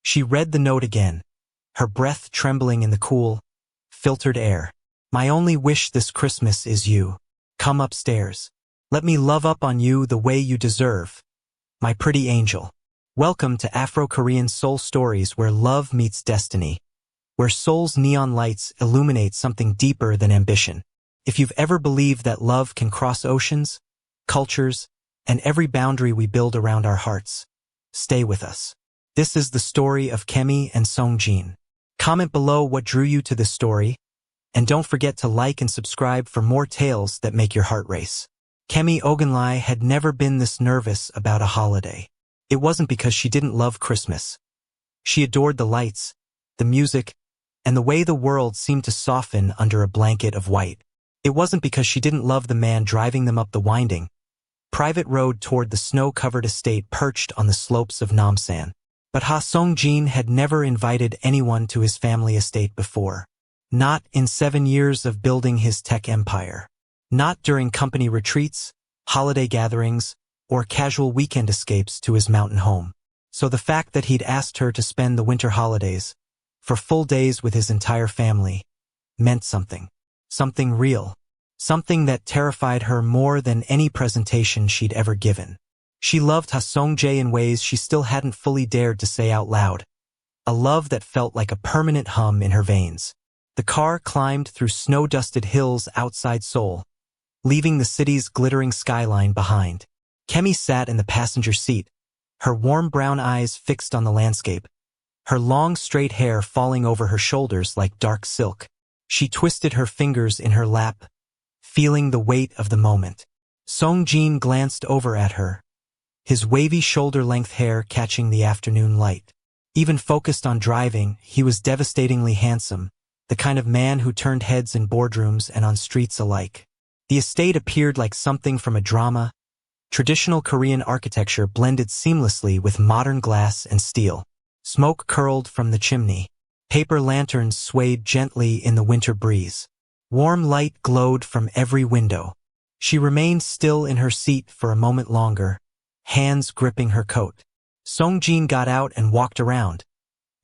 She read the note again, her breath trembling in the cool, filtered air. My only wish this Christmas is you. Come upstairs. Let me love up on you the way you deserve, my pretty angel. Welcome to Afro-Korean Seoul Stories, where love meets destiny, where Seoul's neon lights illuminate something deeper than ambition. If you've ever believed that love can cross oceans, cultures, and every boundary we build around our hearts, stay with us. This is the story of Kemi and Seong-Jin. Comment below what drew you to this story, and don't forget to like and subscribe for more tales that make your heart race. Kemi Ha had never been this nervous about a holiday. It wasn't because she didn't love Christmas. She adored the lights, the music, and the way the world seemed to soften under a blanket of white. It wasn't because she didn't love the man driving them up the winding, private road toward the snow-covered estate perched on the slopes of Namsan. But Ha Seong-Jin had never invited anyone to his family estate before. Not in 7 years of building his tech empire. Not during company retreats, holiday gatherings, or casual weekend escapes to his mountain home. So the fact that he'd asked her to spend the winter holidays, for full days with his entire family, meant something. Something real. Something that terrified her more than any presentation she'd ever given. She loved Ha Seong-Jae in ways she still hadn't fully dared to say out loud. A love that felt like a permanent hum in her veins. The car climbed through snow-dusted hills outside Seoul, leaving the city's glittering skyline behind. Kemi sat in the passenger seat, her warm brown eyes fixed on the landscape, her long straight hair falling over her shoulders like dark silk. She twisted her fingers in her lap, feeling the weight of the moment. Seong-Jin glanced over at her, his wavy shoulder-length hair catching the afternoon light. Even focused on driving, he was devastatingly handsome, the kind of man who turned heads in boardrooms and on streets alike. The estate appeared like something from a drama. Traditional Korean architecture blended seamlessly with modern glass and steel. Smoke curled from the chimney. Paper lanterns swayed gently in the winter breeze. Warm light glowed from every window. She remained still in her seat for a moment longer, hands gripping her coat. Seong-Jin got out and walked around,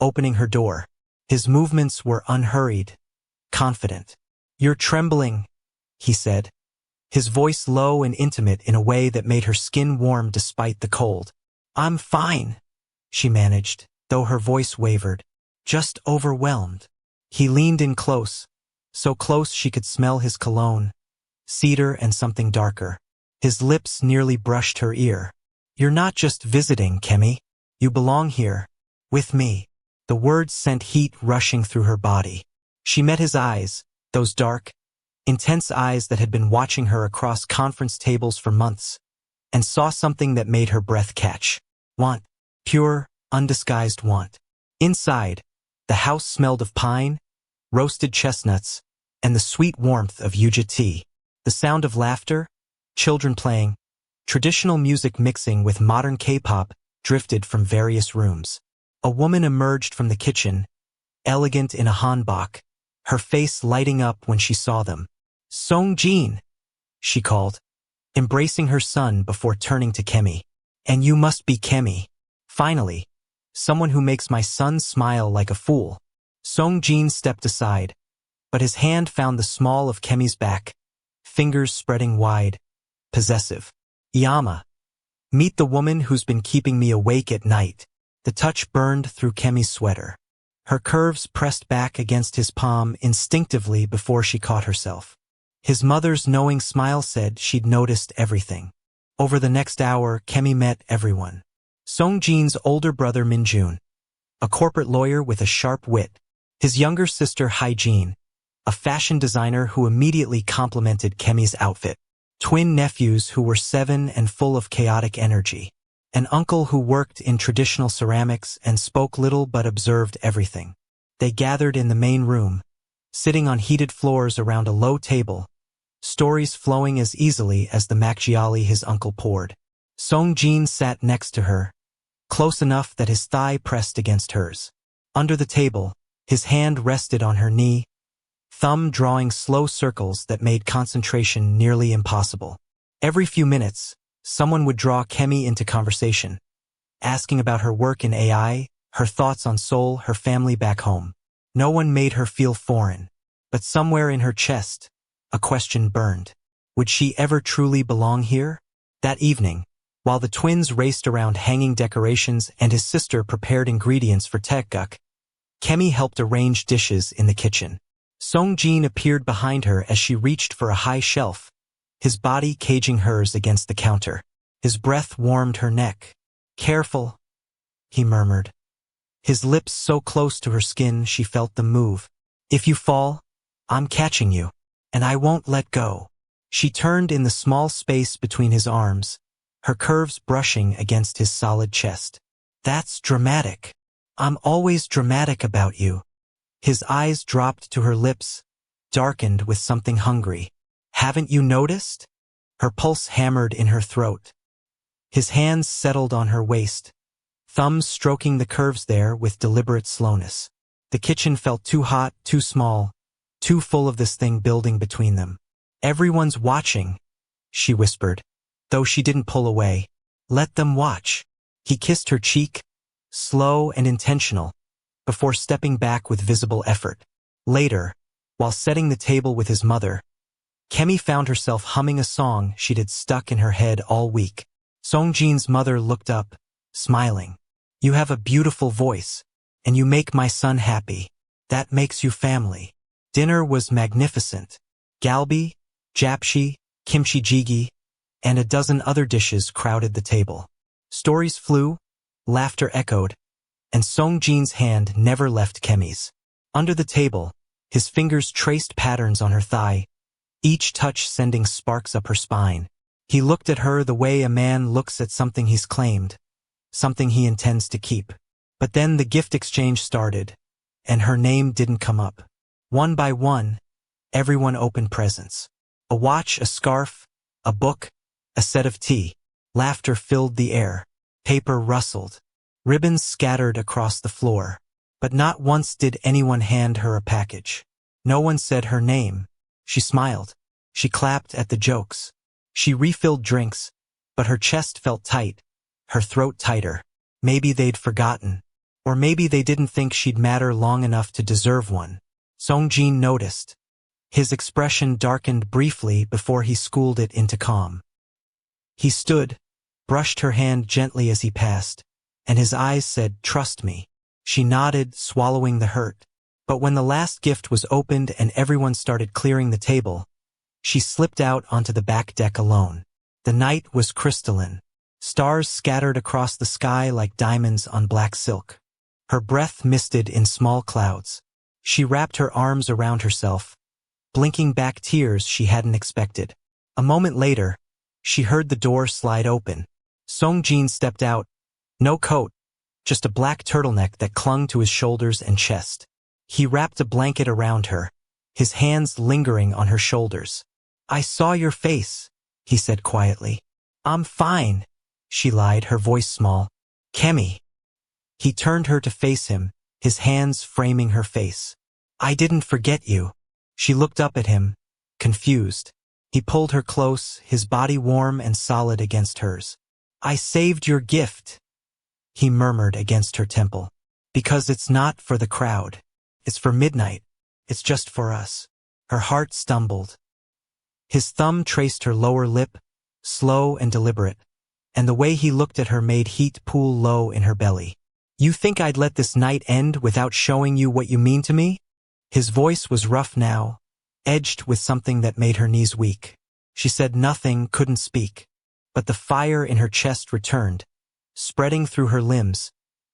opening her door. His movements were unhurried, confident. "You're trembling," he said, his voice low and intimate in a way that made her skin warm despite the cold. "I'm fine," she managed, though her voice wavered. "Just overwhelmed." He leaned in close, so close she could smell his cologne, cedar and something darker. His lips nearly brushed her ear. "You're not just visiting, Kemi. You belong here, with me." The words sent heat rushing through her body. She met his eyes, those dark, intense eyes that had been watching her across conference tables for months, and saw something that made her breath catch. Want. Pure, undisguised want. Inside, the house smelled of pine, roasted chestnuts, and the sweet warmth of yuja tea. The sound of laughter, children playing, traditional music mixing with modern K-pop drifted from various rooms. A woman emerged from the kitchen, elegant in a hanbok, her face lighting up when she saw them. "Seong-Jin," she called, embracing her son before turning to Kemi. "And you must be Kemi. Finally, someone who makes my son smile like a fool." Seong-Jin stepped aside, but his hand found the small of Kemi's back, fingers spreading wide, possessive. "Yama. Meet the woman who's been keeping me awake at night." The touch burned through Kemi's sweater. Her curves pressed back against his palm instinctively before she caught herself. His mother's knowing smile said she'd noticed everything. Over the next hour, Kemi met everyone. Seong-Jin's older brother Min-jun, a corporate lawyer with a sharp wit. His younger sister Hae-jin, a fashion designer who immediately complimented Kemi's outfit. Twin nephews who were 7 and full of chaotic energy. An uncle who worked in traditional ceramics and spoke little but observed everything. They gathered in the main room, sitting on heated floors around a low table, stories flowing as easily as the makgeolli his uncle poured. Seong-Jin sat next to her, close enough that his thigh pressed against hers. Under the table, his hand rested on her knee, thumb drawing slow circles that made concentration nearly impossible. Every few minutes, someone would draw Kemi into conversation, asking about her work in AI, her thoughts on Seoul, her family back home. No one made her feel foreign. But somewhere in her chest, a question burned. Would she ever truly belong here? That evening, while the twins raced around hanging decorations and his sister prepared ingredients for taekguk, Kemi helped arrange dishes in the kitchen. Seong-Jin appeared behind her as she reached for a high shelf, his body caging hers against the counter. His breath warmed her neck. "Careful," he murmured. His lips so close to her skin she felt them move. "If you fall, I'm catching you, and I won't let go." She turned in the small space between his arms, her curves brushing against his solid chest. "That's dramatic. I'm always dramatic about you." His eyes dropped to her lips, darkened with something hungry. "Haven't you noticed?" Her pulse hammered in her throat. His hands settled on her waist, thumbs stroking the curves there with deliberate slowness. The kitchen felt too hot, too small, too full of this thing building between them. "Everyone's watching," she whispered, though she didn't pull away. "Let them watch." He kissed her cheek, slow and intentional, before stepping back with visible effort. Later, while setting the table with his mother, Kemi found herself humming a song she'd had stuck in her head all week. Seong-Jin's mother looked up, smiling. "You have a beautiful voice, and you make my son happy. That makes you family." Dinner was magnificent. Galbi, japshi, kimchi jjigae, and a dozen other dishes crowded the table. Stories flew, laughter echoed, and Seong-Jin's hand never left Kemi's. Under the table, his fingers traced patterns on her thigh, each touch sending sparks up her spine. He looked at her the way a man looks at something he's claimed, something he intends to keep. But then the gift exchange started, and her name didn't come up. One by one, everyone opened presents. A watch, a scarf, a book, a set of tea. Laughter filled the air. Paper rustled. Ribbons scattered across the floor. But not once did anyone hand her a package. No one said her name. She smiled. She clapped at the jokes. She refilled drinks, but her chest felt tight, her throat tighter. Maybe they'd forgotten. Or maybe they didn't think she'd matter long enough to deserve one. Seong-Jin noticed. His expression darkened briefly before he schooled it into calm. He stood, brushed her hand gently as he passed, and his eyes said, "Trust me." She nodded, swallowing the hurt. But when the last gift was opened and everyone started clearing the table, she slipped out onto the back deck alone. The night was crystalline. Stars scattered across the sky like diamonds on black silk. Her breath misted in small clouds. She wrapped her arms around herself, blinking back tears she hadn't expected. A moment later, she heard the door slide open. Seong-Jin stepped out. No coat, just a black turtleneck that clung to his shoulders and chest. He wrapped a blanket around her, his hands lingering on her shoulders. "I saw your face," he said quietly. "I'm fine," she lied, her voice small. "Kemi." He turned her to face him, his hands framing her face. "I didn't forget you." She looked up at him, confused. He pulled her close, his body warm and solid against hers. "I saved your gift," he murmured against her temple. "Because it's not for the crowd. It's for midnight. It's just for us." Her heart stumbled. His thumb traced her lower lip, slow and deliberate, and the way he looked at her made heat pool low in her belly. "You think I'd let this night end without showing you what you mean to me?" His voice was rough now, edged with something that made her knees weak. She said nothing, couldn't speak, but the fire in her chest returned, spreading through her limbs,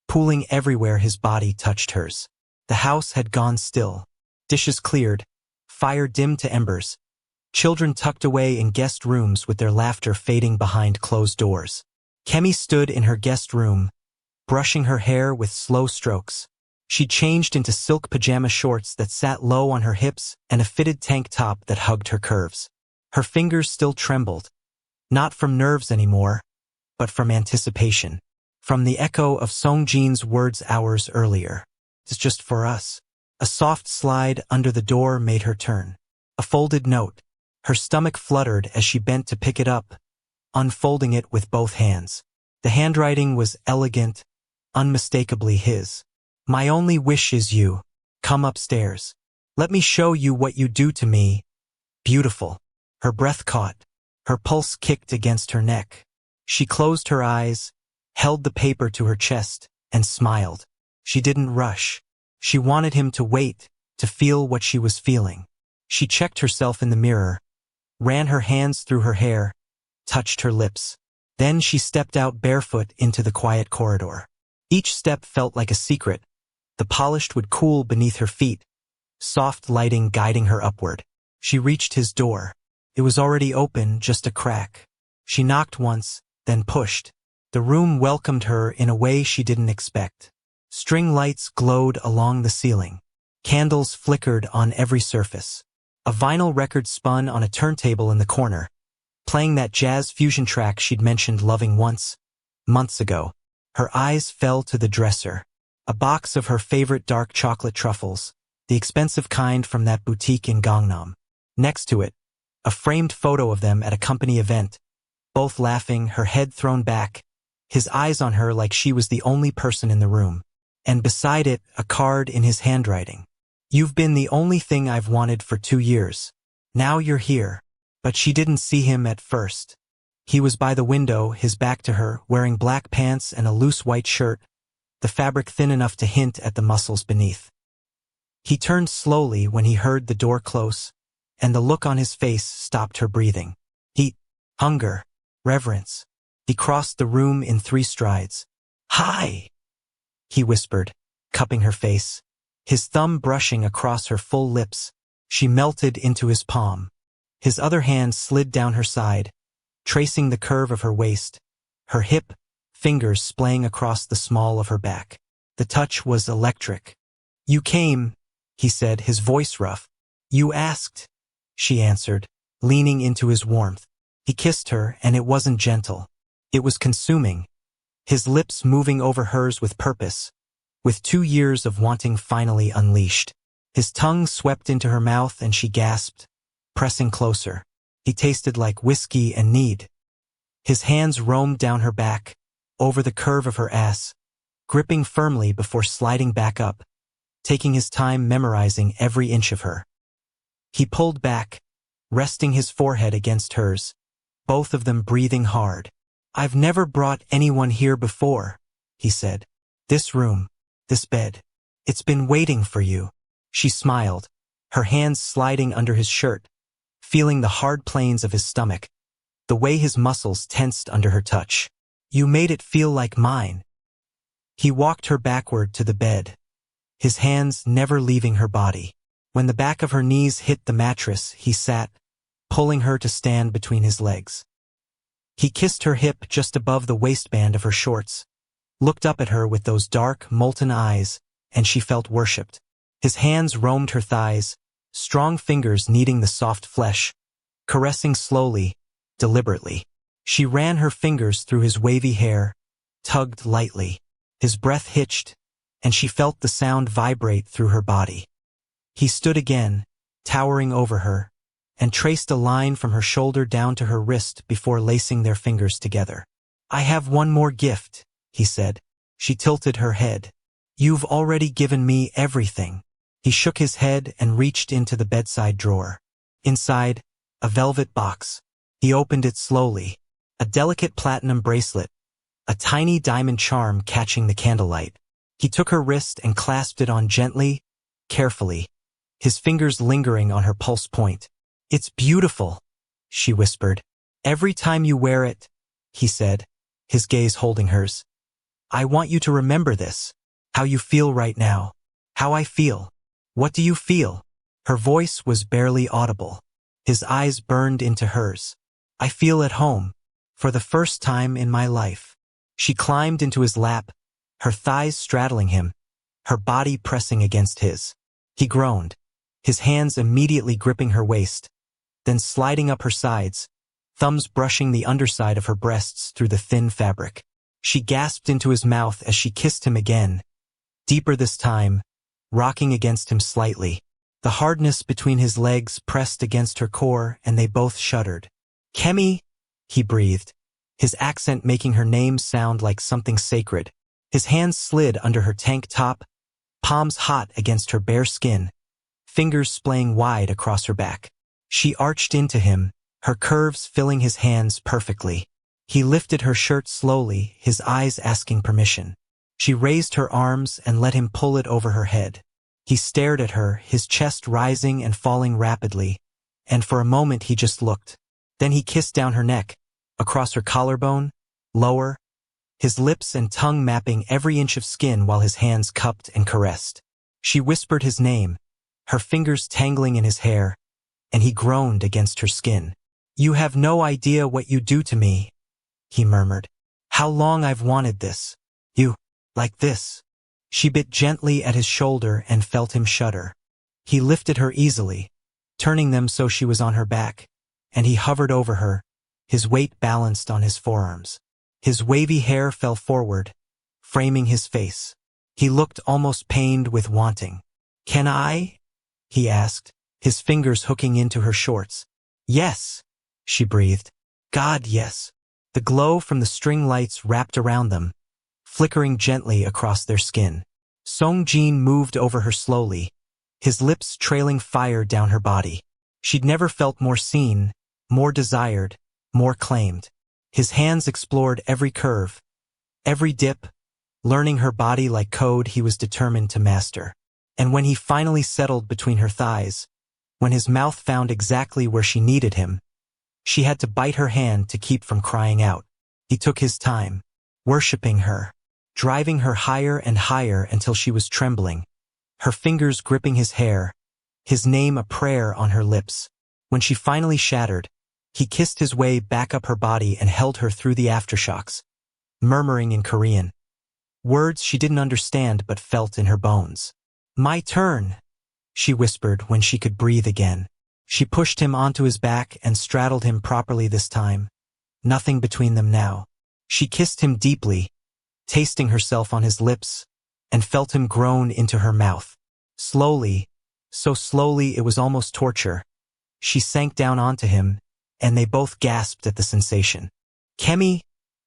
pooling everywhere his body touched hers. The house had gone still. Dishes cleared, fire dimmed to embers, children tucked away in guest rooms with their laughter fading behind closed doors. Kemi stood in her guest room, brushing her hair with slow strokes. She changed into silk pajama shorts that sat low on her hips and a fitted tank top that hugged her curves. Her fingers still trembled, not from nerves anymore, but from anticipation, from the echo of Seong-Jin's words hours earlier. "It's just for us." A soft slide under the door made her turn. A folded note. Her stomach fluttered as she bent to pick it up, unfolding it with both hands. The handwriting was elegant, unmistakably his. My only wish is you. Come upstairs. Let me show you what you do to me. Beautiful. Her breath caught. Her pulse kicked against her neck. She closed her eyes, held the paper to her chest, and smiled. She didn't rush. She wanted him to wait, to feel what she was feeling. She checked herself in the mirror, ran her hands through her hair, touched her lips. Then she stepped out barefoot into the quiet corridor. Each step felt like a secret. The polished wood cool beneath her feet, soft lighting guiding her upward. She reached his door. It was already open, just a crack. She knocked once, then pushed. The room welcomed her in a way she didn't expect. String lights glowed along the ceiling. Candles flickered on every surface. A vinyl record spun on a turntable in the corner, playing that jazz fusion track she'd mentioned loving once, months ago. Her eyes fell to the dresser. A box of her favorite dark chocolate truffles, the expensive kind from that boutique in Gangnam. Next to it, a framed photo of them at a company event, both laughing, her head thrown back, his eyes on her like she was the only person in the room. And beside it, a card in his handwriting. You've been the only thing I've wanted for 2 years. Now you're here. But she didn't see him at first. He was by the window, his back to her, wearing black pants and a loose white shirt, the fabric thin enough to hint at the muscles beneath. He turned slowly when he heard the door close, and the look on his face stopped her breathing. Heat, hunger, reverence. He crossed the room in 3 strides. Hi, he whispered, cupping her face. His thumb brushing across her full lips, she melted into his palm. His other hand slid down her side, tracing the curve of her waist, her hip, fingers splaying across the small of her back. The touch was electric. You came, he said, his voice rough. You asked, she answered, leaning into his warmth. He kissed her, and it wasn't gentle. It was consuming, his lips moving over hers with purpose, with 2 years of wanting finally unleashed. His tongue swept into her mouth and she gasped, pressing closer. He tasted like whiskey and need. His hands roamed down her back, over the curve of her ass, gripping firmly before sliding back up, taking his time memorizing every inch of her. He pulled back, resting his forehead against hers, both of them breathing hard. I've never brought anyone here before, he said. This room, this bed, it's been waiting for you. She smiled, her hands sliding under his shirt, feeling the hard planes of his stomach, the way his muscles tensed under her touch. You made it feel like mine. He walked her backward to the bed, his hands never leaving her body. When the back of her knees hit the mattress, he sat, pulling her to stand between his legs. He kissed her hip just above the waistband of her shorts, looked up at her with those dark, molten eyes, and she felt worshipped. His hands roamed her thighs, strong fingers kneading the soft flesh, caressing slowly, deliberately. She ran her fingers through his wavy hair, tugged lightly. His breath hitched, and she felt the sound vibrate through her body. He stood again, towering over her, and traced a line from her shoulder down to her wrist before lacing their fingers together. I have one more gift, he said. She tilted her head. You've already given me everything. He shook his head and reached into the bedside drawer. Inside, a velvet box. He opened it slowly. A delicate platinum bracelet, a tiny diamond charm catching the candlelight. He took her wrist and clasped it on gently, carefully, his fingers lingering on her pulse point. It's beautiful, she whispered. Every time you wear it, he said, his gaze holding hers. I want you to remember this. How you feel right now. How I feel. What do you feel? Her voice was barely audible. His eyes burned into hers. I feel at home, for the first time in my life. She climbed into his lap, her thighs straddling him, her body pressing against his. He groaned, his hands immediately gripping her waist, then sliding up her sides, thumbs brushing the underside of her breasts through the thin fabric. She gasped into his mouth as she kissed him again, deeper this time, rocking against him slightly. The hardness between his legs pressed against her core, and they both shuddered. Kemi, he breathed, his accent making her name sound like something sacred. His hands slid under her tank top, palms hot against her bare skin, fingers splaying wide across her back. She arched into him, her curves filling his hands perfectly. He lifted her shirt slowly, his eyes asking permission. She raised her arms and let him pull it over her head. He stared at her, his chest rising and falling rapidly, and for a moment he just looked. Then he kissed down her neck, across her collarbone, lower, his lips and tongue mapping every inch of skin while his hands cupped and caressed. She whispered his name, her fingers tangling in his hair, and he groaned against her skin. "You have no idea what you do to me," he murmured. "How long I've wanted this. You, like this." She bit gently at his shoulder and felt him shudder. He lifted her easily, turning them so she was on her back, and he hovered over her, his weight balanced on his forearms. His wavy hair fell forward, framing his face. He looked almost pained with wanting. "Can I?" he asked, his fingers hooking into her shorts. "Yes," she breathed. "God, yes." The glow from the string lights wrapped around them, flickering gently across their skin. Seong-Jin moved over her slowly, his lips trailing fire down her body. She'd never felt more seen, more desired, more claimed. His hands explored every curve, every dip, learning her body like code he was determined to master. And when he finally settled between her thighs, when his mouth found exactly where she needed him, she had to bite her hand to keep from crying out. He took his time, worshipping her, driving her higher and higher until she was trembling, her fingers gripping his hair, his name a prayer on her lips. When she finally shattered, he kissed his way back up her body and held her through the aftershocks, murmuring in Korean, words she didn't understand but felt in her bones. "My turn," she whispered when she could breathe again. She pushed him onto his back and straddled him properly this time. Nothing between them now. She kissed him deeply, tasting herself on his lips, and felt him groan into her mouth. Slowly, so slowly it was almost torture, she sank down onto him, and they both gasped at the sensation. "Kemi,"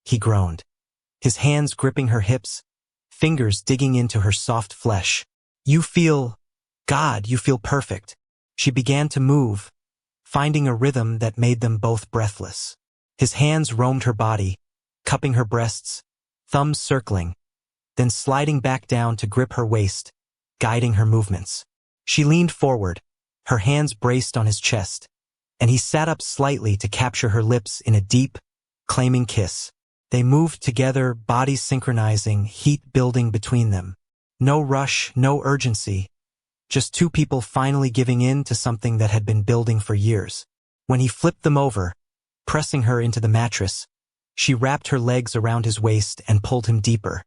he groaned, his hands gripping her hips, fingers digging into her soft flesh. "You feel, God, you feel perfect." She began to move, finding a rhythm that made them both breathless. His hands roamed her body, cupping her breasts, thumbs circling, then sliding back down to grip her waist, guiding her movements. She leaned forward, her hands braced on his chest, and he sat up slightly to capture her lips in a deep, claiming kiss. They moved together, bodies synchronizing, heat building between them. No rush, no urgency, just two people finally giving in to something that had been building for years. When he flipped them over, pressing her into the mattress, she wrapped her legs around his waist and pulled him deeper.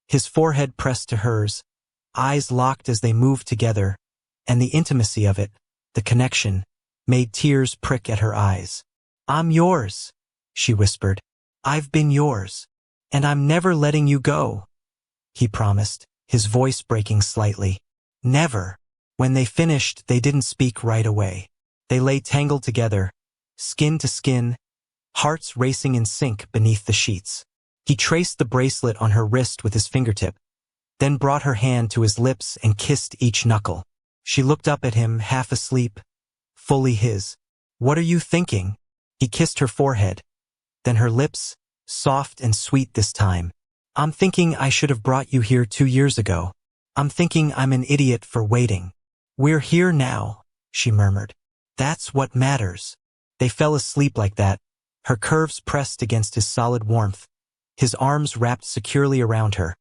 His forehead pressed to hers, eyes locked as they moved together, and the intimacy of it, the connection, made tears prick at her eyes. "I'm yours," she whispered. "I've been yours, and I'm never letting you go," he promised, his voice breaking slightly. "Never." When they finished, they didn't speak right away. They lay tangled together, skin to skin, hearts racing in sync beneath the sheets. He traced the bracelet on her wrist with his fingertip, then brought her hand to his lips and kissed each knuckle. She looked up at him, half asleep, fully his. "What are you thinking?" He kissed her forehead, then her lips, soft and sweet this time. "I'm thinking I should have brought you here 2 years ago. I'm thinking I'm an idiot for waiting. We're here now," she murmured. "That's what matters." They fell asleep like that, her curves pressed against his solid warmth, his arms wrapped securely around her,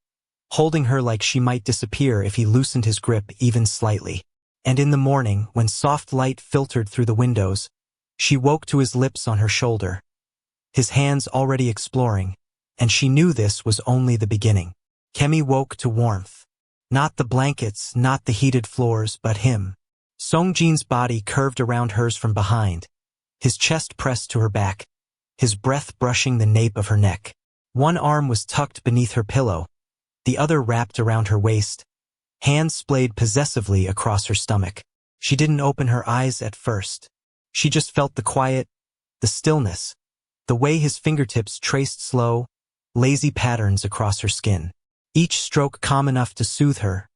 holding her like she might disappear if he loosened his grip even slightly. And in the morning, when soft light filtered through the windows, she woke to his lips on her shoulder, his hands already exploring, and she knew this was only the beginning. Kemi woke to warmth. Not the blankets, not the heated floors, but him. Seong-Jin's body curved around hers from behind, his chest pressed to her back, his breath brushing the nape of her neck. One arm was tucked beneath her pillow, the other wrapped around her waist, hands splayed possessively across her stomach. She didn't open her eyes at first. She just felt the quiet, the stillness, the way his fingertips traced slow, lazy patterns across her skin. each stroke calm enough to soothe her,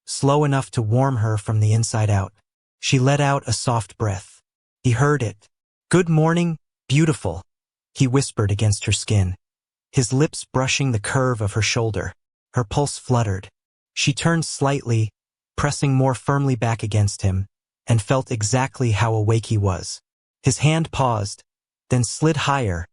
slow enough to warm her from the inside out. She let out a soft breath. He heard it. "Good morning, beautiful," he whispered against her skin, his lips brushing the curve of her shoulder. Her pulse fluttered. She turned slightly, pressing more firmly back against him, and felt exactly how awake he was. His hand paused, then slid higher,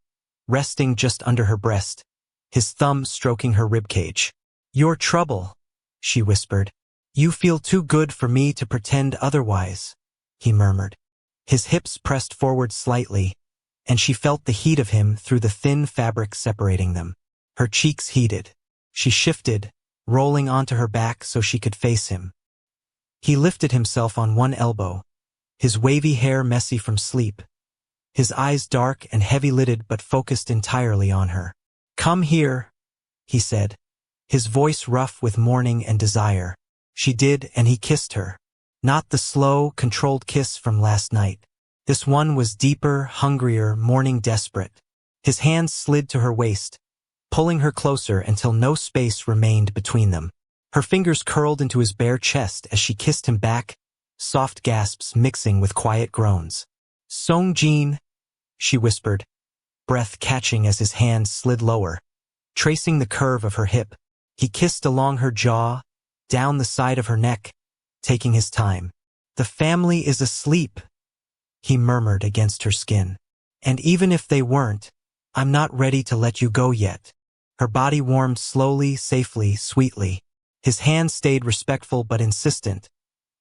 resting just under her breast, his thumb stroking her ribcage. "Your trouble," she whispered. "You feel too good for me to pretend otherwise," he murmured. His hips pressed forward slightly, and she felt the heat of him through the thin fabric separating them. Her cheeks heated. She shifted, rolling onto her back so she could face him. He lifted himself on one elbow, his wavy hair messy from sleep, his eyes dark and heavy-lidded but focused entirely on her. "Come here," he said, his voice rough with mourning and desire. She did, and he kissed her. Not the slow, controlled kiss from last night. This one was deeper, hungrier, mourning desperate. His hands slid to her waist, pulling her closer until no space remained between them. Her fingers curled into his bare chest as she kissed him back, soft gasps mixing with quiet groans. "Seong-Jin," she whispered, breath catching as his hand slid lower, tracing the curve of her hip. He kissed along her jaw, down the side of her neck, taking his time. "The family is asleep," he murmured against her skin. "And even if they weren't, I'm not ready to let you go yet." Her body warmed slowly, safely, sweetly. His hand stayed respectful but insistent,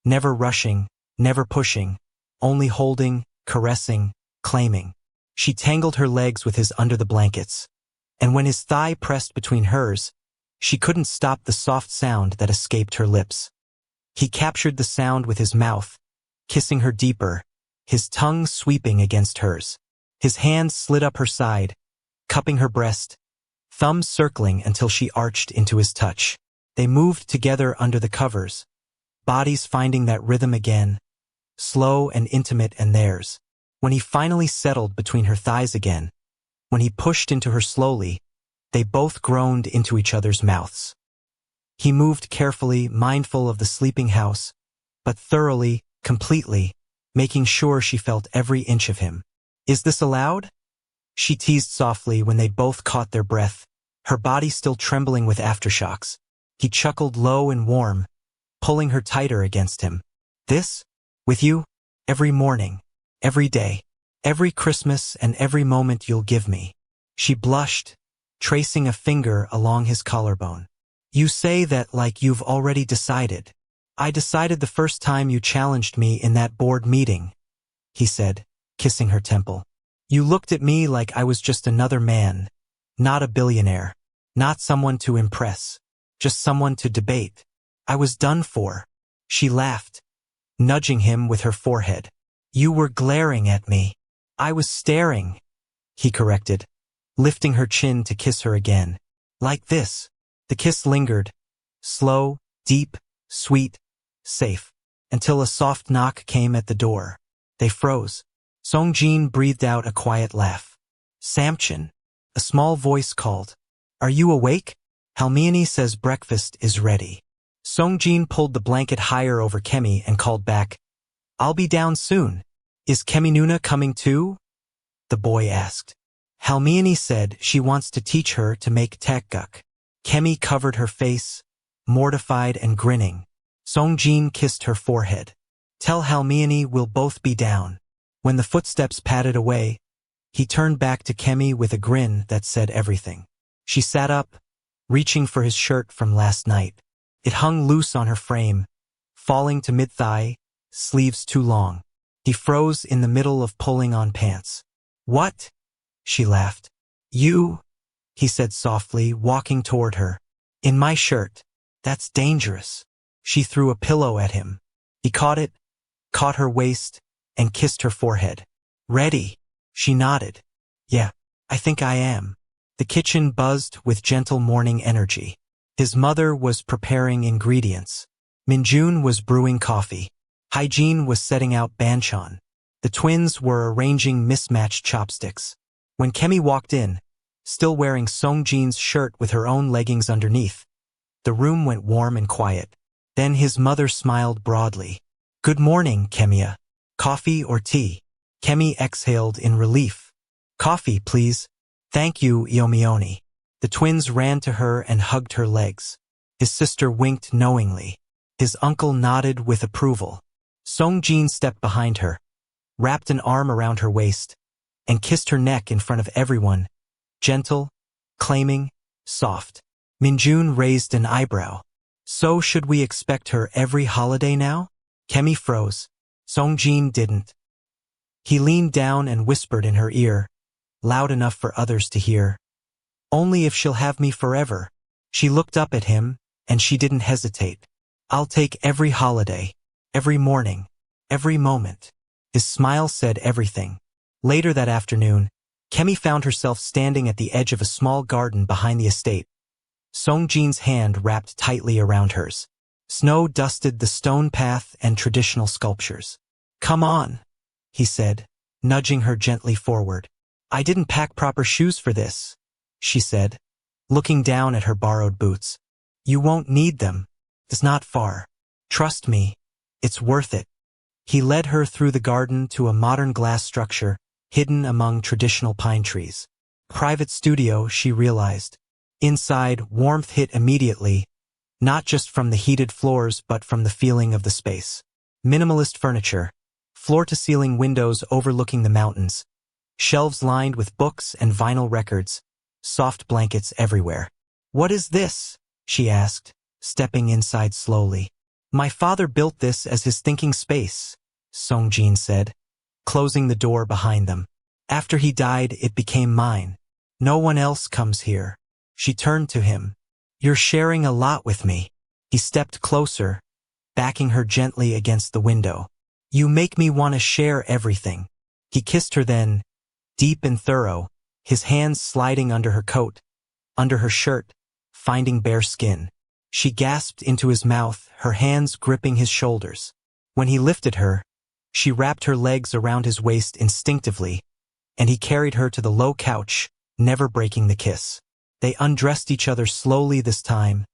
never rushing, never pushing, only holding, caressing, claiming. She tangled her legs with his under the blankets, and when his thigh pressed between hers, she couldn't stop the soft sound that escaped her lips. He captured the sound with his mouth, kissing her deeper, his tongue sweeping against hers. His hand slid up her side, cupping her breast, thumbs circling until she arched into his touch. They moved together under the covers, bodies finding that rhythm again, slow and intimate and theirs. When he finally settled between her thighs again, when he pushed into her slowly, they both groaned into each other's mouths. He moved carefully, mindful of the sleeping house, but thoroughly, completely, making sure she felt every inch of him. "Is this allowed?" she teased softly when they both caught their breath, her body still trembling with aftershocks. He chuckled low and warm, pulling her tighter against him. "This? With you? Every morning, every day, every Christmas and every moment you'll give me." She blushed, tracing a finger along his collarbone. "You say that like you've already decided." "I decided the first time you challenged me in that board meeting," he said, kissing her temple. "You looked at me like I was just another man, not a billionaire, not someone to impress, just someone to debate. I was done for." She laughed, nudging him with her forehead. "You were glaring at me." "I was staring," he corrected, lifting her chin to kiss her again. "Like this." The kiss lingered, slow, deep, sweet, safe, until a soft knock came at the door. They froze. Seong-Jin breathed out a quiet laugh. "Samchin," a small voice called. "Are you awake? Halmiani says breakfast is ready." Seong-Jin pulled the blanket higher over Kemi and called back, "I'll be down soon." "Is Kemi Nuna coming too?" the boy asked. "Halmiani said she wants to teach her to make tekguk." Kemi covered her face, mortified and grinning. Seong-Jin kissed her forehead. "Tell Halmiani we'll both be down." When the footsteps padded away, he turned back to Kemi with a grin that said everything. She sat up, reaching for his shirt from last night. It hung loose on her frame, falling to mid-thigh, sleeves too long. He froze in the middle of pulling on pants. "What?" she laughed. "You," he said softly, walking toward her. "In my shirt. That's dangerous." She threw a pillow at him. He caught it, caught her waist, and kissed her forehead. "Ready?" She nodded. "Yeah, I think I am." The kitchen buzzed with gentle morning energy. His mother was preparing ingredients. Minjun was brewing coffee. Hygiene was setting out banchan. The twins were arranging mismatched chopsticks. When Kemi walked in, still wearing Seong-Jin's shirt with her own leggings underneath, The room went warm and quiet. Then his mother smiled broadly. "Good morning, Kemi. Coffee or tea?" Kemi exhaled in relief. "Coffee, please." "Thank you, Yomioni." The twins ran to her and hugged her legs. His sister winked knowingly. His uncle nodded with approval. Seong-Jin stepped behind her, wrapped an arm around her waist, and kissed her neck in front of everyone, gentle, claiming, soft. Minjun raised an eyebrow. "So should we expect her every holiday now?" Kemi froze. Seong-Jin didn't. He leaned down and whispered in her ear, loud enough for others to hear. "Only if she'll have me forever." She looked up at him, and she didn't hesitate. "I'll take every holiday, every morning, every moment." His smile said everything. Later that afternoon, Kemi found herself standing at the edge of a small garden behind the estate. Seong-Jin's hand wrapped tightly around hers. Snow dusted the stone path and traditional sculptures. "Come on," he said, nudging her gently forward. "I didn't pack proper shoes for this," she said, looking down at her borrowed boots. "You won't need them. It's not far. Trust me, it's worth it." He led her through the garden to a modern glass structure hidden among traditional pine trees. Private studio, she realized. Inside, warmth hit immediately, not just from the heated floors but from the feeling of the space. Minimalist furniture, floor-to-ceiling windows overlooking the mountains, shelves lined with books and vinyl records, soft blankets everywhere. "What is this?" she asked, stepping inside slowly. "My father built this as his thinking space," Seong-Jin said, closing the door behind them. "After he died, it became mine. No one else comes here." She turned to him. "You're sharing a lot with me." He stepped closer, backing her gently against the window. "You make me want to share everything." He kissed her then, deep and thorough, his hands sliding under her coat, under her shirt, finding bare skin. She gasped into his mouth, her hands gripping his shoulders. When he lifted her, she wrapped her legs around his waist instinctively, and he carried her to the low couch, never breaking the kiss. They undressed each other slowly this time,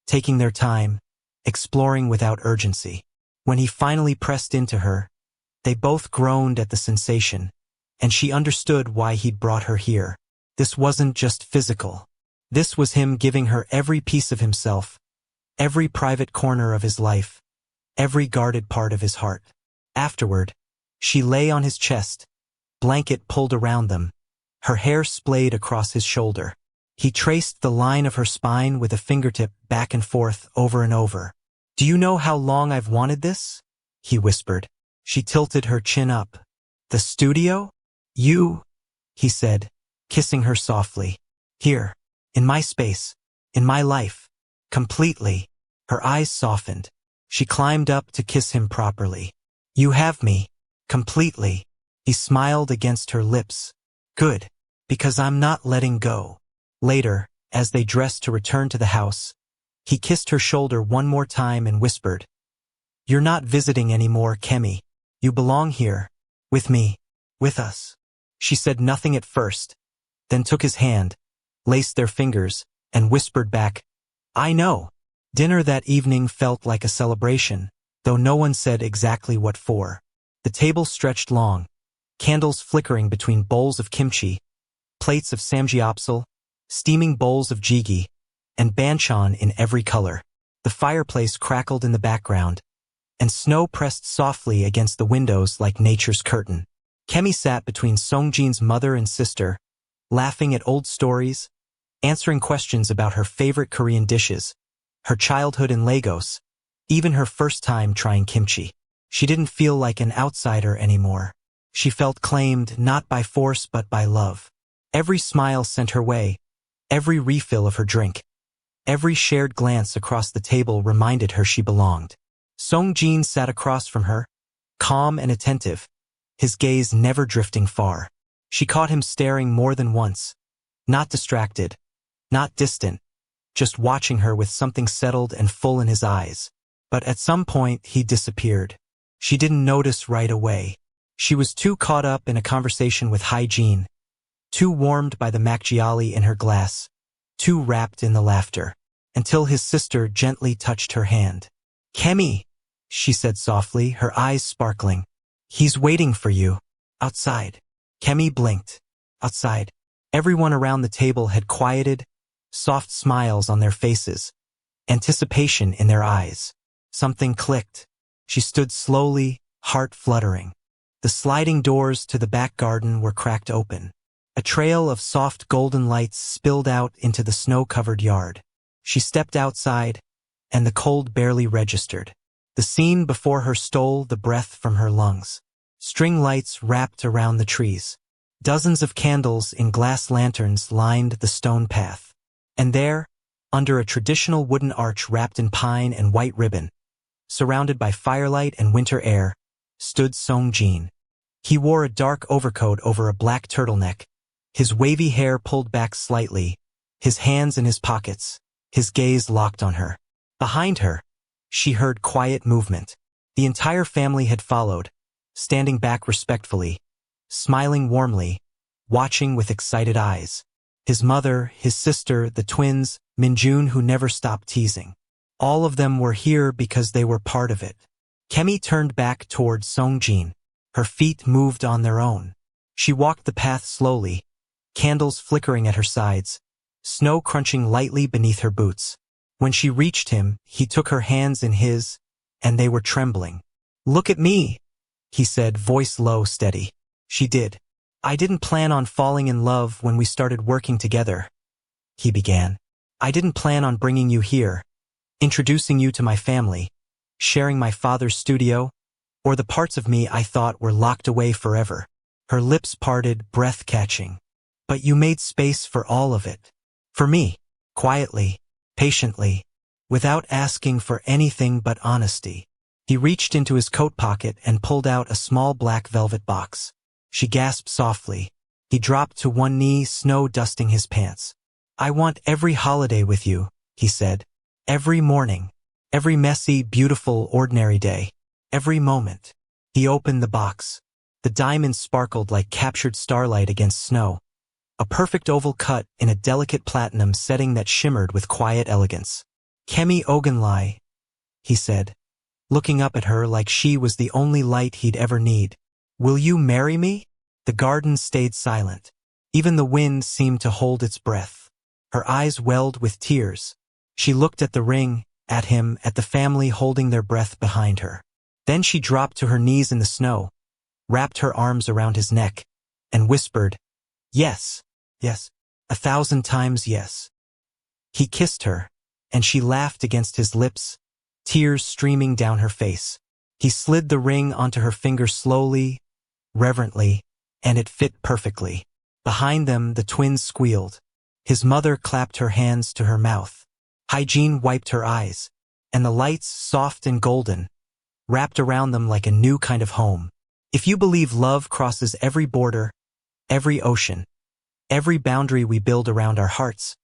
taking their time, exploring without urgency. When he finally pressed into her, they both groaned at the sensation, and she understood why he'd brought her here. This wasn't just physical. This was him giving her every piece of himself, every private corner of his life, every guarded part of his heart. Afterward, she lay on his chest, blanket pulled around them, her hair splayed across his shoulder. He traced the line of her spine with a fingertip back and forth over and over. "Do you know how long I've wanted this?" he whispered. She tilted her chin up. "The studio?" "You," he said, kissing her softly. "Here, in my space, in my life, completely." Her eyes softened. She climbed up to kiss him properly. "You have me, completely." He smiled against her lips. "Good, because I'm not letting go." Later, as they dressed to return to the house, he kissed her shoulder one more time and whispered, "You're not visiting anymore, Kemi. You belong here, with me, with us." She said nothing at first, then took his hand, laced their fingers, and whispered back, "I know." Dinner that evening felt like a celebration, though no one said exactly what for. The table stretched long, candles flickering between bowls of kimchi, plates of samgyeopsal, steaming bowls of jjigae, and banchan in every color. The fireplace crackled in the background, and snow pressed softly against the windows like nature's curtain. Kemi sat between Seong-Jin's mother and sister, laughing at old stories, answering questions about her favorite Korean dishes, her childhood in Lagos, even her first time trying kimchi. She didn't feel like an outsider anymore. She felt claimed not by force but by love. Every smile sent her way, every refill of her drink, every shared glance across the table reminded her she belonged. Seong-Jin sat across from her, calm and attentive, his gaze never drifting far. She caught him staring more than once, not distracted, not distant, just watching her with something settled and full in his eyes. But at some point, he disappeared. She didn't notice right away. She was too caught up in a conversation with hygiene, too warmed by the makgeolli in her glass, too wrapped in the laughter. until his sister gently touched her hand. "Kemi," she said softly, her eyes sparkling. "He's waiting for you. Outside." Kemi blinked. Outside. Everyone around the table had quieted, soft smiles on their faces, anticipation in their eyes. Something clicked. She stood slowly, heart fluttering. The sliding doors to the back garden were cracked open. A trail of soft golden lights spilled out into the snow-covered yard. She stepped outside, and the cold barely registered. The scene before her stole the breath from her lungs. String lights wrapped around the trees. Dozens of candles in glass lanterns lined the stone path. And there, under a traditional wooden arch wrapped in pine and white ribbon, surrounded by firelight and winter air, stood Seong-Jin. He wore a dark overcoat over a black turtleneck, his wavy hair pulled back slightly, his hands in his pockets, his gaze locked on her. Behind her, she heard quiet movement. The entire family had followed, standing back respectfully, smiling warmly, watching with excited eyes. His mother, his sister, the twins, Minjun who never stopped teasing. All of them were here because they were part of it. Kemi turned back toward Seong-Jin. Her feet moved on their own. She walked the path slowly, candles flickering at her sides, snow crunching lightly beneath her boots. When she reached him, he took her hands in his, and they were trembling. "Look at me," he said, voice low, steady. She did. "I didn't plan on falling in love when we started working together," he began. "I didn't plan on bringing you here, introducing you to my family, sharing my father's studio, or the parts of me I thought were locked away forever." Her lips parted, breath-catching. "But you made space for all of it. For me, quietly, patiently, without asking for anything but honesty." He reached into his coat pocket and pulled out a small black velvet box. She gasped softly. He dropped to one knee, snow dusting his pants. "I want every holiday with you," he said. "Every morning. Every messy, beautiful, ordinary day. Every moment." He opened the box. The diamonds sparkled like captured starlight against snow. A perfect oval cut in a delicate platinum setting that shimmered with quiet elegance. "Kemi Ogunlai," he said, looking up at her like she was the only light he'd ever need. "Will you marry me?" The garden stayed silent. Even the wind seemed to hold its breath. Her eyes welled with tears. She looked at the ring, at him, at the family holding their breath behind her. Then she dropped to her knees in the snow, wrapped her arms around his neck, and whispered, "Yes, yes, 1,000 times yes." He kissed her, and she laughed against his lips, tears streaming down her face. He slid the ring onto her finger slowly, reverently, and it fit perfectly. Behind them, the twins squealed. His mother clapped her hands to her mouth. Hygiene wiped her eyes, and the lights, soft and golden, wrapped around them like a new kind of home. If you believe love crosses every border, every ocean, every boundary we build around our hearts,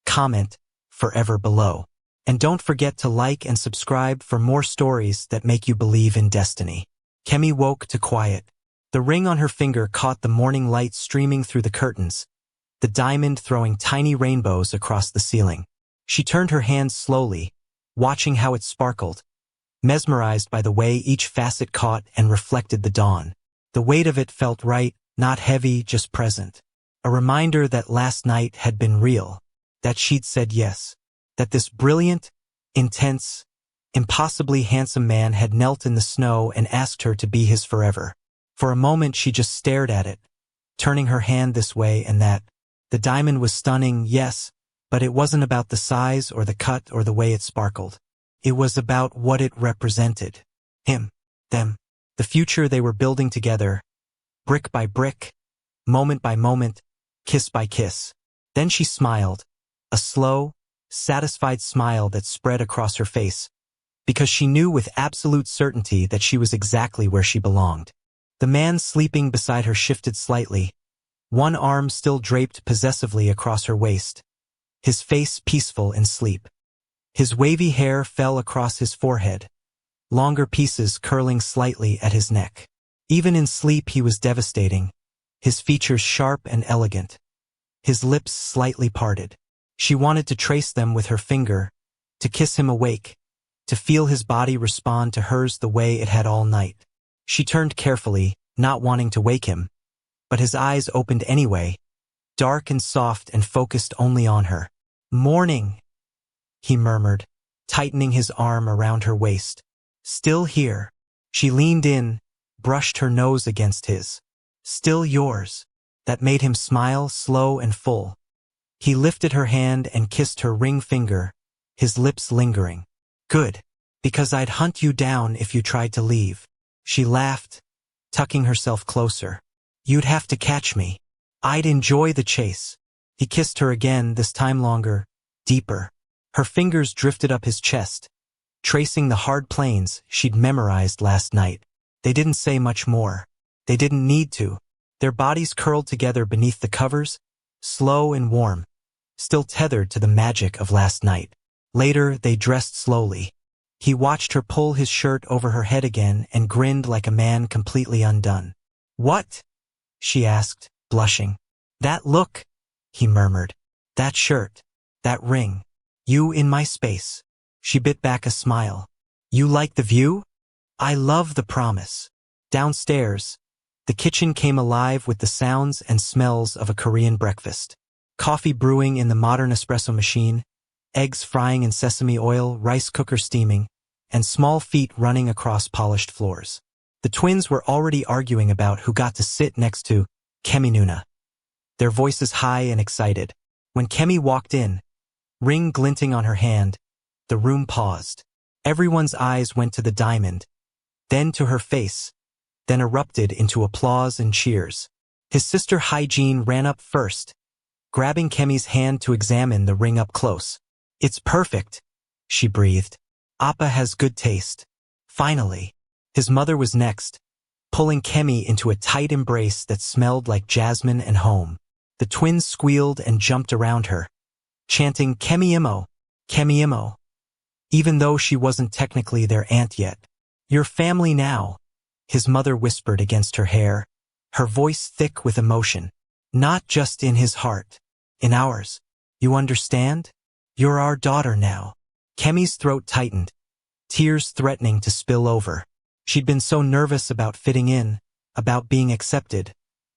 comment forever below. And don't forget to like and subscribe for more stories that make you believe in destiny. Kemi woke to quiet. The ring on her finger caught the morning light streaming through the curtains, the diamond throwing tiny rainbows across the ceiling. She turned her hands slowly, watching how it sparkled, mesmerized by the way each facet caught and reflected the dawn. The weight of it felt right, not heavy, just present. A reminder that last night had been real, that she'd said yes, that this brilliant, intense, impossibly handsome man had knelt in the snow and asked her to be his forever. For a moment she just stared at it, turning her hand this way and that. The diamond was stunning, yes, but it wasn't about the size or the cut or the way it sparkled. It was about what it represented. Him, them, the future they were building together, brick by brick, moment by moment, kiss by kiss. Then she smiled, a slow, satisfied smile that spread across her face, because she knew with absolute certainty that she was exactly where she belonged. The man sleeping beside her shifted slightly, one arm still draped possessively across her waist, his face peaceful in sleep. His wavy hair fell across his forehead, longer pieces curling slightly at his neck. Even in sleep he was devastating, his features sharp and elegant, his lips slightly parted. She wanted to trace them with her finger, to kiss him awake, to feel his body respond to hers the way it had all night. She turned carefully, not wanting to wake him, but his eyes opened anyway, dark and soft and focused only on her. "Morning," he murmured, tightening his arm around her waist. "Still here." She leaned in, brushed her nose against his. "Still yours." That made him smile, slow and full. He lifted her hand and kissed her ring finger, his lips lingering. "Good, because I'd hunt you down if you tried to leave." She laughed, tucking herself closer. "You'd have to catch me. I'd enjoy the chase." He kissed her again, this time longer, deeper. Her fingers drifted up his chest, tracing the hard planes she'd memorized last night. They didn't say much more. They didn't need to. Their bodies curled together beneath the covers, slow and warm, still tethered to the magic of last night. Later, they dressed slowly. He watched her pull his shirt over her head again and grinned like a man completely undone. "What?" she asked, blushing. "That look," he murmured. "That shirt. That ring. You in my space." She bit back a smile. "You like the view?" "I love the promise." Downstairs, the kitchen came alive with the sounds and smells of a Korean breakfast. Coffee brewing in the modern espresso machine, eggs frying in sesame oil, rice cooker steaming, and small feet running across polished floors. The twins were already arguing about who got to sit next to Kemi Nuna, their voices high and excited. When Kemi walked in, ring glinting on her hand, the room paused. Everyone's eyes went to the diamond, then to her face, then erupted into applause and cheers. His sister Hygiene ran up first, grabbing Kemi's hand to examine the ring up close. "It's perfect," she breathed. "Appa has good taste." Finally, his mother was next, pulling Kemi into a tight embrace that smelled like jasmine and home. The twins squealed and jumped around her, chanting "Kemi Imo, Kemi Imo," even though she wasn't technically their aunt yet. "Your family now," his mother whispered against her hair, her voice thick with emotion. "Not just in his heart. In ours. You understand? You're our daughter now." Kemi's throat tightened, tears threatening to spill over. She'd been so nervous about fitting in, about being accepted,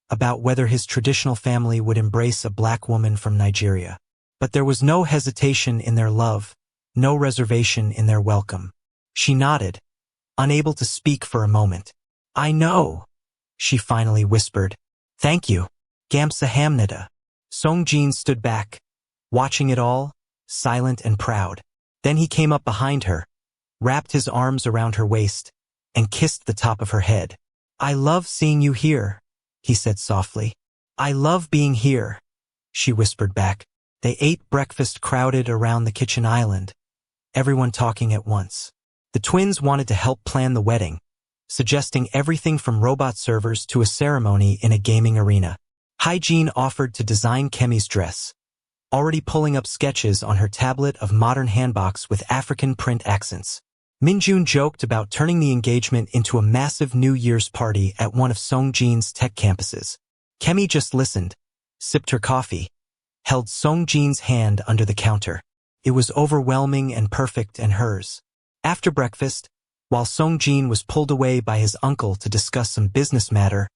about whether his traditional family would embrace a black woman from Nigeria. But there was no hesitation in their love, no reservation in their welcome. She nodded, unable to speak for a moment. "I know," she finally whispered. "Thank you. Gamsahamnida." Seong-Jin stood back, watching it all, silent and proud. Then he came up behind her, wrapped his arms around her waist, and kissed the top of her head. "I love seeing you here," he said softly. "I love being here," she whispered back. They ate breakfast crowded around the kitchen island, everyone talking at once. The twins wanted to help plan the wedding, suggesting everything from robot servers to a ceremony in a gaming arena. Hygiene offered to design Kemi's dress, already pulling up sketches on her tablet of modern handbox with African print accents. Minjun joked about turning the engagement into a massive New Year's party at one of Seong-Jin's tech campuses. Kemi just listened, sipped her coffee, held Seong-Jin's hand under the counter. It was overwhelming and perfect and hers. After breakfast, while Seong-Jin was pulled away by his uncle to discuss some business matter,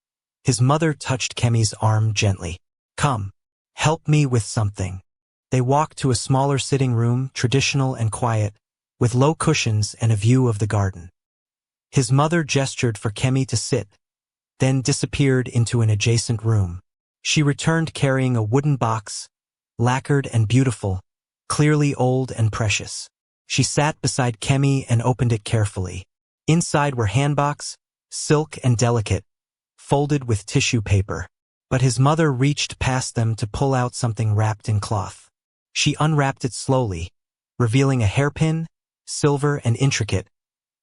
his mother touched Kemi's arm gently. "Come, help me with something." They walked to a smaller sitting room, traditional and quiet, with low cushions and a view of the garden. His mother gestured for Kemi to sit, then disappeared into an adjacent room. She returned carrying a wooden box, lacquered and beautiful, clearly old and precious. She sat beside Kemi and opened it carefully. Inside were handbox, silk and delicate, folded with tissue paper. But his mother reached past them to pull out something wrapped in cloth. She unwrapped it slowly, revealing a hairpin, silver and intricate,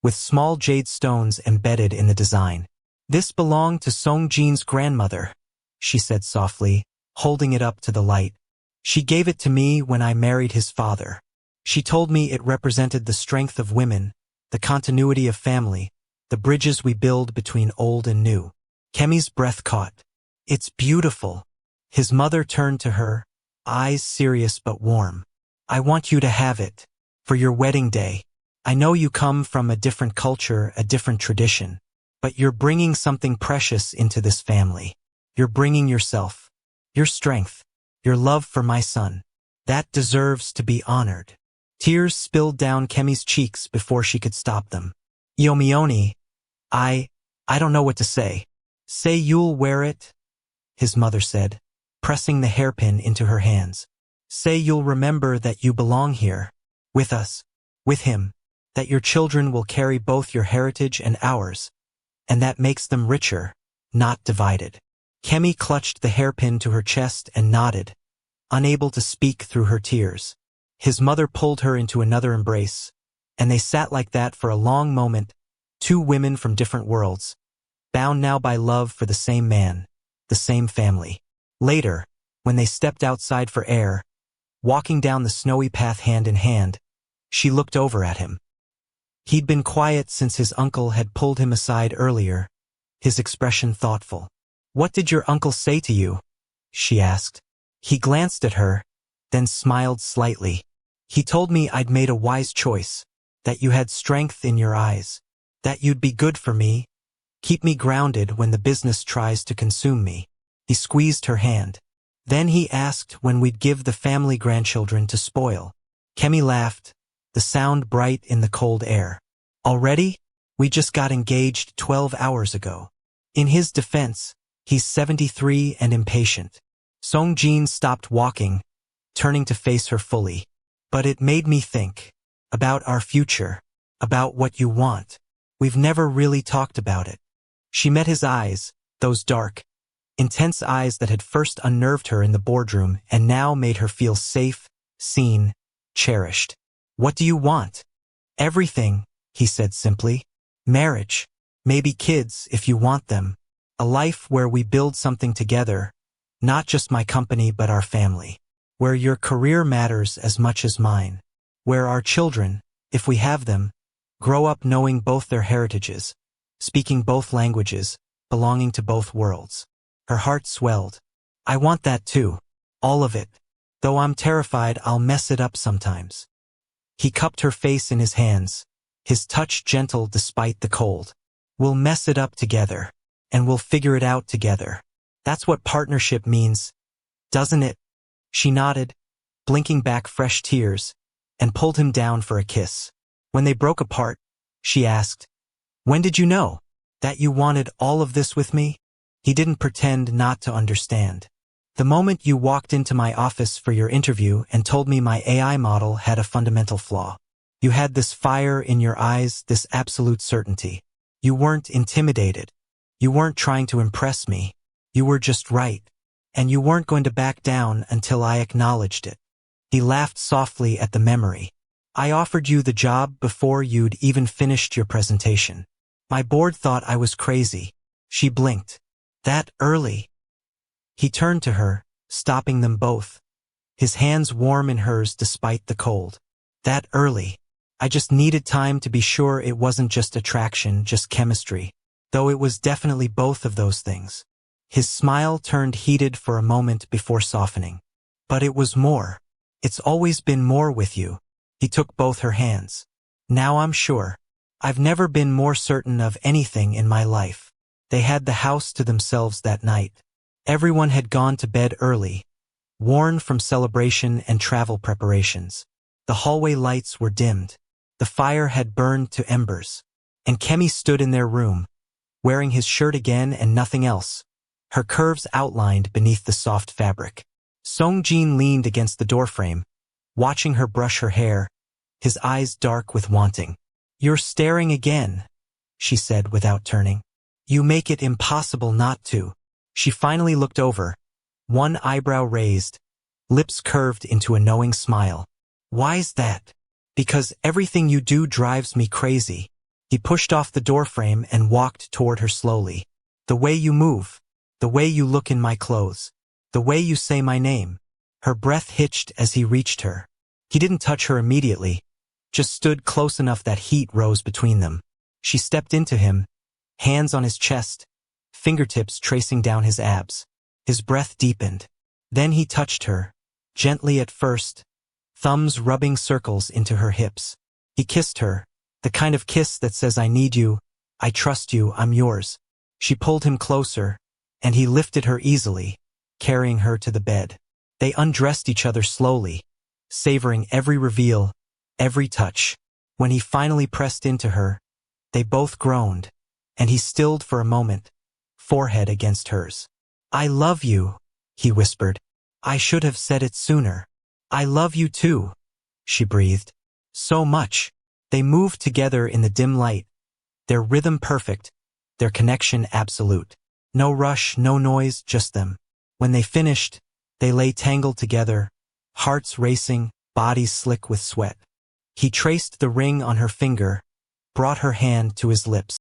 with small jade stones embedded in the design. "This belonged to Seong-Jin's grandmother," she said softly, holding it up to the light. "She gave it to me when I married his father. She told me it represented the strength of women, the continuity of family, the bridges we build between old and new." Kemi's breath caught. "It's beautiful." His mother turned to her, eyes serious but warm. "I want you to have it. For your wedding day. I know you come from a different culture, a different tradition. But you're bringing something precious into this family. You're bringing yourself, your strength, your love for my son. That deserves to be honored. Tears spilled down Kemi's cheeks before she could stop them. Yomioni, I don't know what to say. Say you'll wear it, his mother said, pressing the hairpin into her hands. Say you'll remember that you belong here, with us, with him, that your children will carry both your heritage and ours, and that makes them richer, not divided. Kemi clutched the hairpin to her chest and nodded, unable to speak through her tears. His mother pulled her into another embrace, and they sat like that for a long moment, two women from different worlds, bound now by love for the same man, the same family. Later, when they stepped outside for air, walking down the snowy path hand in hand, she looked over at him. He'd been quiet since his uncle had pulled him aside earlier, his expression thoughtful. What did your uncle say to you? She asked. He glanced at her, then smiled slightly. He told me I'd made a wise choice, that you had strength in your eyes, that you'd be good for me, keep me grounded when the business tries to consume me. He squeezed her hand. Then he asked when we'd give the family grandchildren to spoil. Kemi laughed, the sound bright in the cold air. Already? We just got engaged 12 hours ago. In his defense, he's 73 and impatient. Seong-Jin stopped walking, turning to face her fully. But it made me think. About our future. About what you want. We've never really talked about it. She met his eyes, those dark, intense eyes that had first unnerved her in the boardroom and now made her feel safe, seen, cherished. What do you want? Everything, he said simply. Marriage. Maybe kids if you want them. A life where we build something together, not just my company but our family. Where your career matters as much as mine. Where our children, if we have them, grow up knowing both their heritages, speaking both languages, belonging to both worlds. Her heart swelled. I want that too. All of it. Though I'm terrified I'll mess it up sometimes. He cupped her face in his hands, his touch gentle despite the cold. We'll mess it up together, and we'll figure it out together. That's what partnership means, doesn't it? She nodded, blinking back fresh tears, and pulled him down for a kiss. When they broke apart, she asked, When did you know that you wanted all of this with me? He didn't pretend not to understand. The moment you walked into my office for your interview and told me my AI model had a fundamental flaw. You had this fire in your eyes, this absolute certainty. You weren't intimidated. You weren't trying to impress me. You were just right. And you weren't going to back down until I acknowledged it. He laughed softly at the memory. I offered you the job before you'd even finished your presentation. My board thought I was crazy. She blinked. That early? He turned to her, stopping them both, his hands warm in hers despite the cold. That early. I just needed time to be sure it wasn't just attraction, just chemistry, though it was definitely both of those things. His smile turned heated for a moment before softening. But it was more. It's always been more with you. He took both her hands. Now I'm sure. I've never been more certain of anything in my life. They had the house to themselves that night. Everyone had gone to bed early, worn from celebration and travel preparations. The hallway lights were dimmed. The fire had burned to embers. And Kemi stood in their room, wearing his shirt again and nothing else, her curves outlined beneath the soft fabric. Seong-Jin leaned against the doorframe, watching her brush her hair, his eyes dark with wanting. You're staring again, she said without turning. You make it impossible not to. She finally looked over, one eyebrow raised, lips curved into a knowing smile. Why's that? Because everything you do drives me crazy. He pushed off the doorframe and walked toward her slowly. The way you move, the way you look in my clothes, the way you say my name. Her breath hitched as he reached her. He didn't touch her immediately, just stood close enough that heat rose between them. She stepped into him, hands on his chest, fingertips tracing down his abs. His breath deepened. Then he touched her, gently at first, thumbs rubbing circles into her hips. He kissed her, the kind of kiss that says I need you, I trust you, I'm yours. She pulled him closer, and he lifted her easily, carrying her to the bed. They undressed each other slowly, savoring every reveal, every touch. When he finally pressed into her, they both groaned, and he stilled for a moment, forehead against hers. I love you, he whispered. I should have said it sooner. I love you too, she breathed. So much. They moved together in the dim light, their rhythm perfect, their connection absolute. No rush, no noise, just them. When they finished, they lay tangled together, hearts racing, bodies slick with sweat. He traced the ring on her finger, brought her hand to his lips.